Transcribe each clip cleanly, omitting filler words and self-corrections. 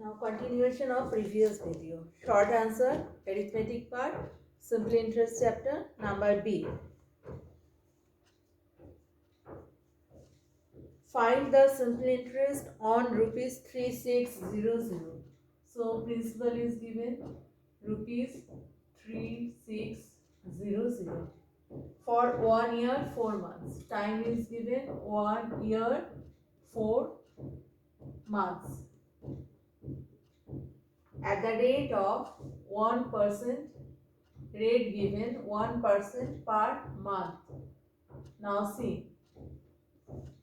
Now continuation of previous video. Short answer, arithmetic part, simple interest chapter, number B. Find the simple interest on rupees 3600. So principal is given rupees 3600 for 1 year 4 months. Time is given 1 year 4 months. At the rate of 1%, rate given 1% per month. Now see,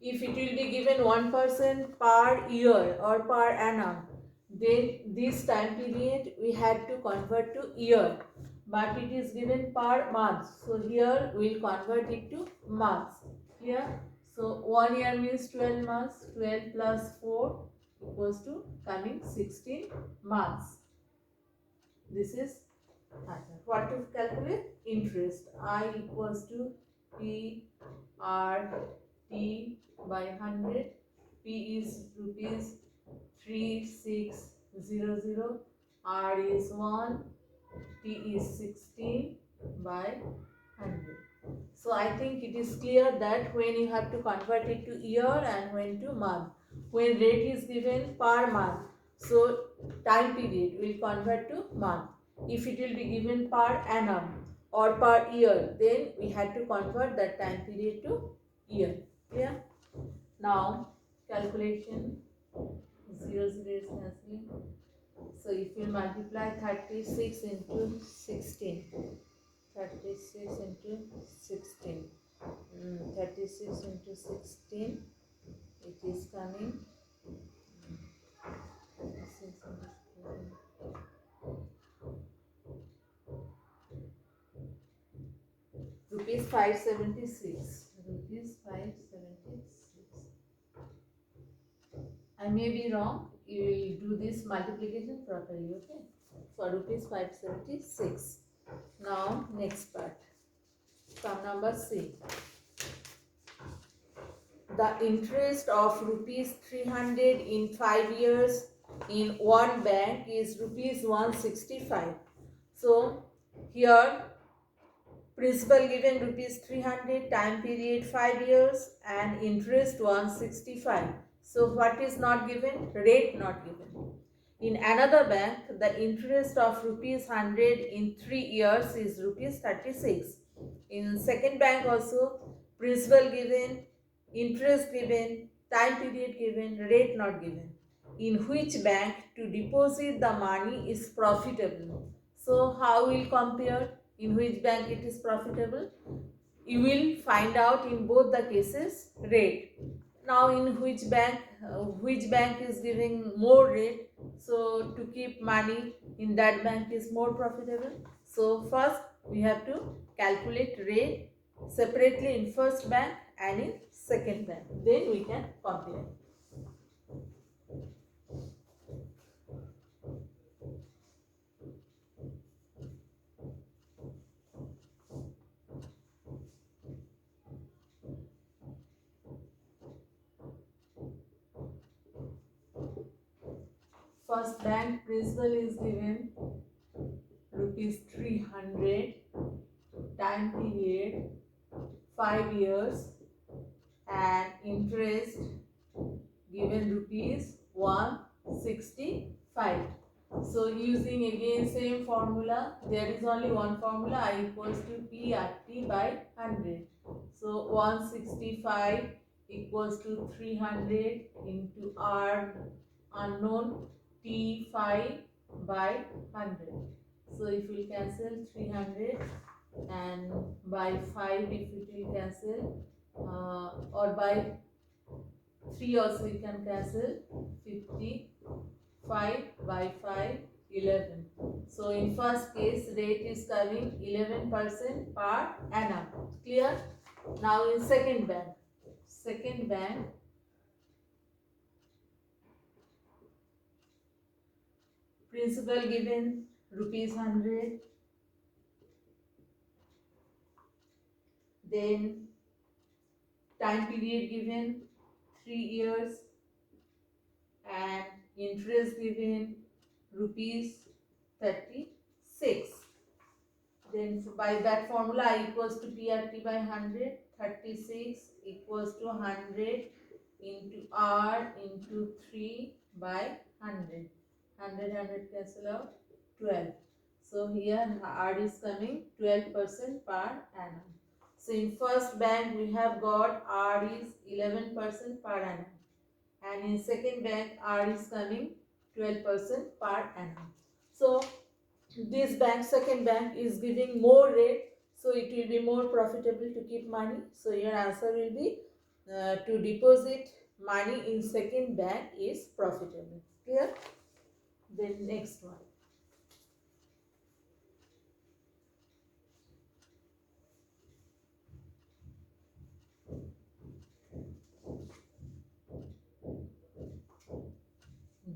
if it will be given 1% per year or per annum, then this time period we had to convert to year, but it is given per month. So here we will convert it to months. Clear? So 1 year means 12 months. 12 plus 4 equals to coming 16 months. This is what to calculate? Interest. I equals to P R T by 100. P is rupees 3600. R is 1. T is 16 by 100. So I think it is clear that when you have to convert it to year and when to month. When rate is given per month, so time period will convert to month. If it will be given per annum or per year, then we had to convert that time period to year. Clear? Now calculation 0 is cancelling. So if you multiply 36 into 16, 36 into 16, 36 into 16, it is coming 36 into 16. Rupees 576. Rupees 576. I may be wrong. You will do this multiplication properly, okay? For rupees 576. Now next part. Sum number C. The interest of rupees 300 in 5 years in one bank is rupees 165. So here principal given rupees 300, time period 5 years and interest 165. So what is not given? Rate not given. In another bank, the interest of rupees 100 in 3 years is rupees 36. In second bank also, principal given, interest given, time period given, rate not given. In which bank to deposit the money is profitable. So how will compare in which bank it is profitable? You will find out in both the cases rate. Now in which bank is giving more rate, so to keep money in that bank is more profitable. So first we have to calculate rate separately in first bank and in second bank, then we can compare. First bank principal is given rupees 300, time period 5 years and interest given rupees 165. So using again same formula, there is only one formula, I equals to P RT by 100. So 165 equals to 300 into R unknown T5 by 100. So if we cancel 300 and by 5 if it will cancel or by 3 also we can cancel, 55 by 5, 11. So in first case rate is coming 11% per annum. Clear? Now in second bank principal given rupees 100, then time period given 3 years and interest given rupees 36. Then by that formula I equals to PRT by 100, 36 equals to 100 into R into 3 by 100. 100 cancel out, 12. So here R is coming 12% per annum. So in first bank we have got R is 11% per annum, and in second bank R is coming 12% per annum. So this bank, second bank, is giving more rate, so it will be more profitable to keep money. So your answer will be to deposit money in second bank is profitable. Clear? Then next one.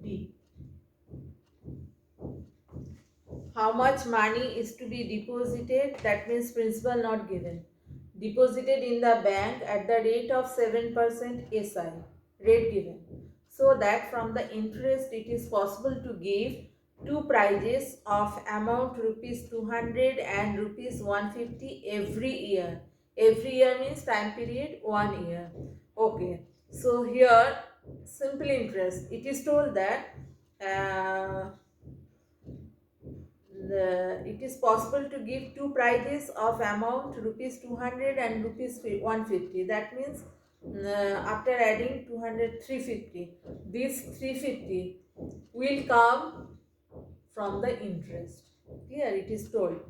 D. How much money is to be deposited? That means principal not given. Deposited in the bank at the rate of 7% SI, rate given. So that from the interest it is possible to give two prices of amount rupees 200 and rupees 150 every year. Every year means time period 1 year. Okay. So here simple interest. It is told that it is possible to give two prices of amount rupees 200 and rupees 150. That means after adding 200, 350, this 350 will come from the interest. Here it is told,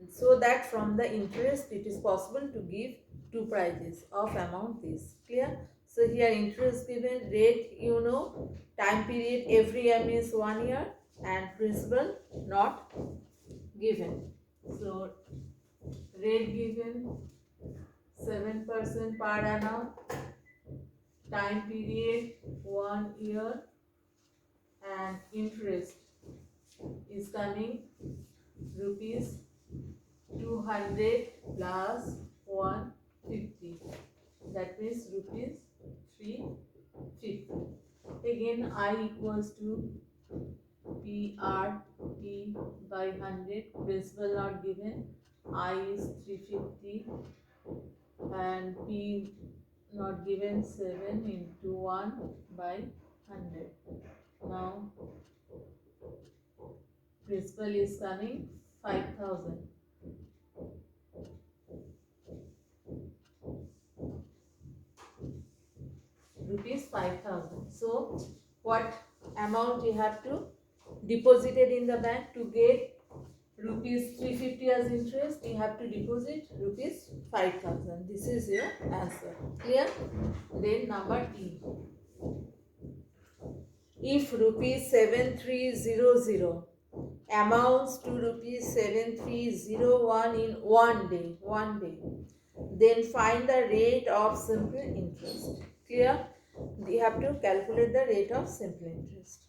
so that from the interest it is possible to give two prices of amount this. Clear? So here interest given, rate you know, time period every year means 1 year, and principal not given. So rate given 7% per annum, time period 1 year, and interest is coming rupees 200 plus 150. That means rupees 350. Again I equals to PRT by 100, principal not given, I is 350 and P not given, 7 into 1 by 100. Now principal is coming 5000. Rupees 5000. So what amount you have to deposited in the bank to get rupees 350 as interest? You have to deposit rupees 5000. This is your answer. Clear? Then number E. If rupees 7300 amounts to rupees 7301 in 1 day, then find the rate of simple interest. Clear? You have to calculate the rate of simple interest.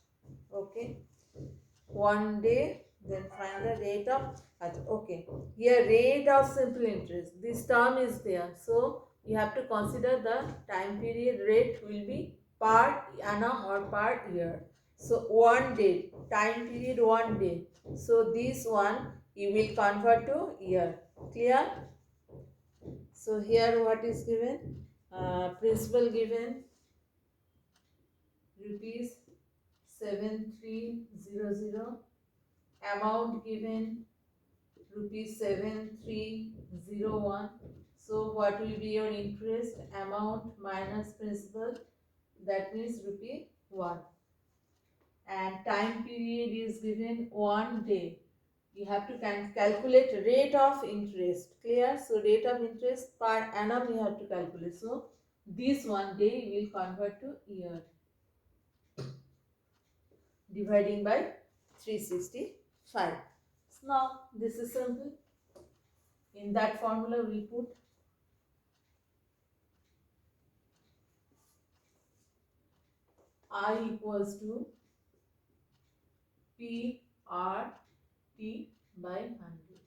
Okay, 1 day, then find the rate of, okay, here rate of simple interest, this term is there, so you have to consider the time period rate will be per annum or per year. So 1 day, time period 1 day, so this one you will convert to year. Clear? So here what is given? Principal given rupees 7300, amount given rupees 7301. So what will be your interest? Amount minus principal, that means rupee 1, and time period is given 1 day. You have to calculate rate of interest. Clear? So rate of interest per annum you have to calculate. So this 1 day you will convert to year, dividing by 365. So now this is simple. In that formula we put I equals to PRT by 100.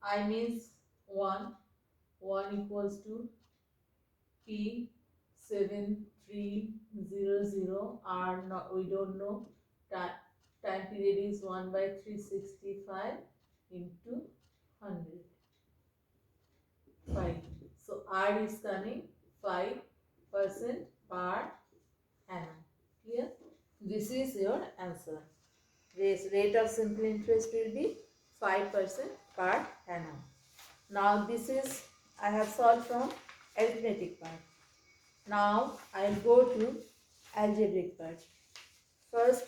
I means 1 equals to P7300, R not, we don't know, time period is 1 by 365 into 100. 5. So R is coming 5% per annum. Clear? This is your answer. Rate of simple interest will be 5% per annum. Now this is I have solved from arithmetic part. Now I will go to algebraic part. First,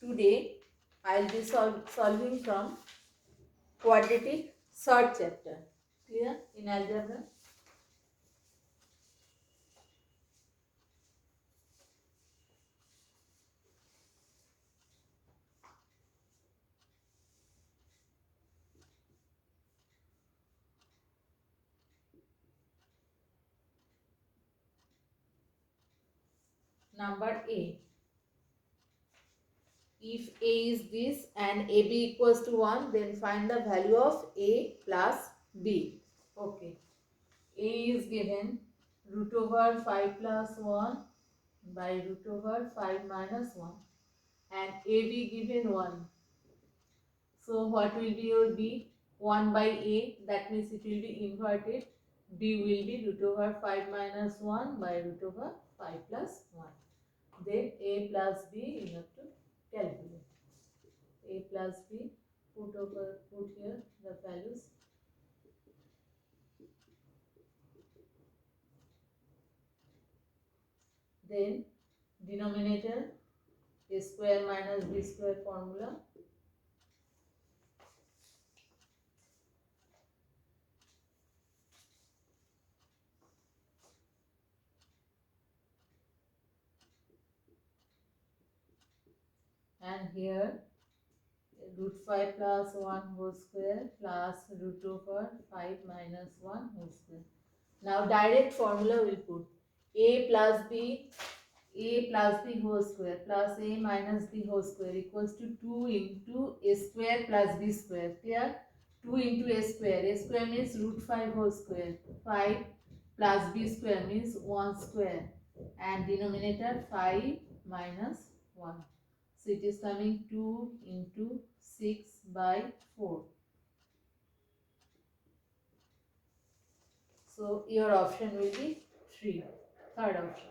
today I will be solving from quadratic third chapter. Clear? In algebra. Number A. If A is this and AB equals to 1, then find the value of A plus B. Okay. A is given root over 5 plus 1 by root over 5 minus 1 and AB given 1. So what will be your B? 1 by A, that means it will be inverted. B will be root over 5 minus 1 by root over 5 plus 1. Then A plus B you have to calculate. A plus B, put here the values. Then denominator A square minus B square formula. And here root 5 plus 1 whole square plus root over 5 minus 1 whole square. Now direct formula will put a plus b whole square plus a minus b whole square equals to 2 into a square plus b square. Clear? 2 into a square. A square means root 5 whole square. 5 plus b square means 1 square. And denominator 5 minus 1. So it is coming 2 into 6 by 4. So your option will be 3. Third option.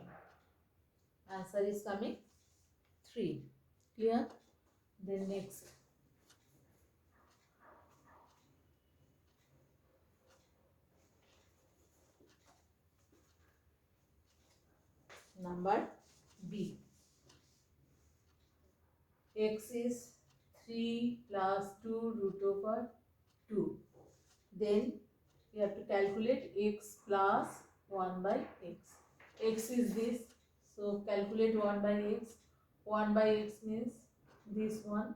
Answer is coming 3. Clear? Then next. Number B. X is 3 plus 2 root over 2. Then you have to calculate x plus 1 by x. X is this. So calculate 1 by x. 1 by x means this one.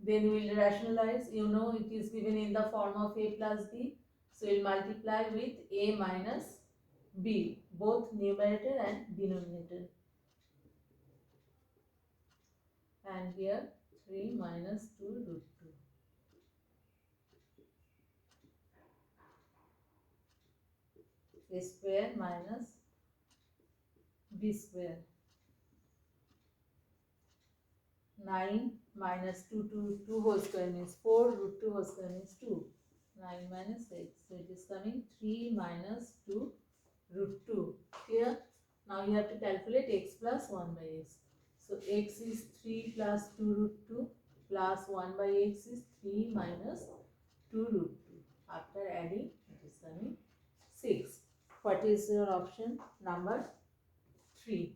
Then we will rationalize. You know it is given in the form of a plus b. So we will multiply with a minus b, both numerator and denominator. And here 3 minus 2 root 2. A square minus b square. 9 minus 2 whole square means 4, root 2 whole square means 2. 9 minus 8. So it is coming 3 minus 2 root 2. Here, now you have to calculate x plus 1 by x. So x is 3 plus 2 root 2 plus 1 by x is 3 minus 2 root 2. After adding, it is coming 6. What is your option? Number 3.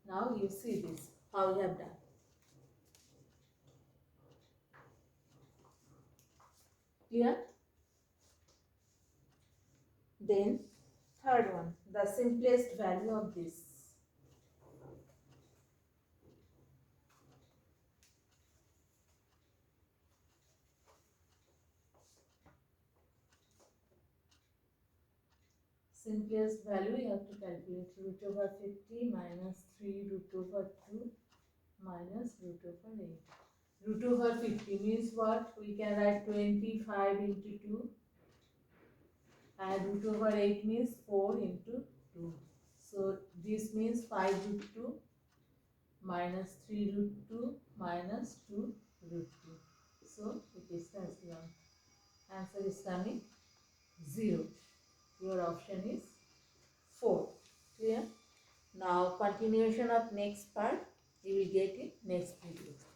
Now you see this, how you have done. Clear? Then third one, the simplest value of this. Simplest value you have to calculate root over 50 minus 3 root over 2 minus root over 8. Root over 50 means what? We can write 25 into 2 and root over 8 means 4 into 2. So this means 5 root 2 minus 3 root 2 minus 2 root 2. So it is cancelled. Answer is coming 0. Your option is 4. Clear? Now continuation of next part you will get in next video.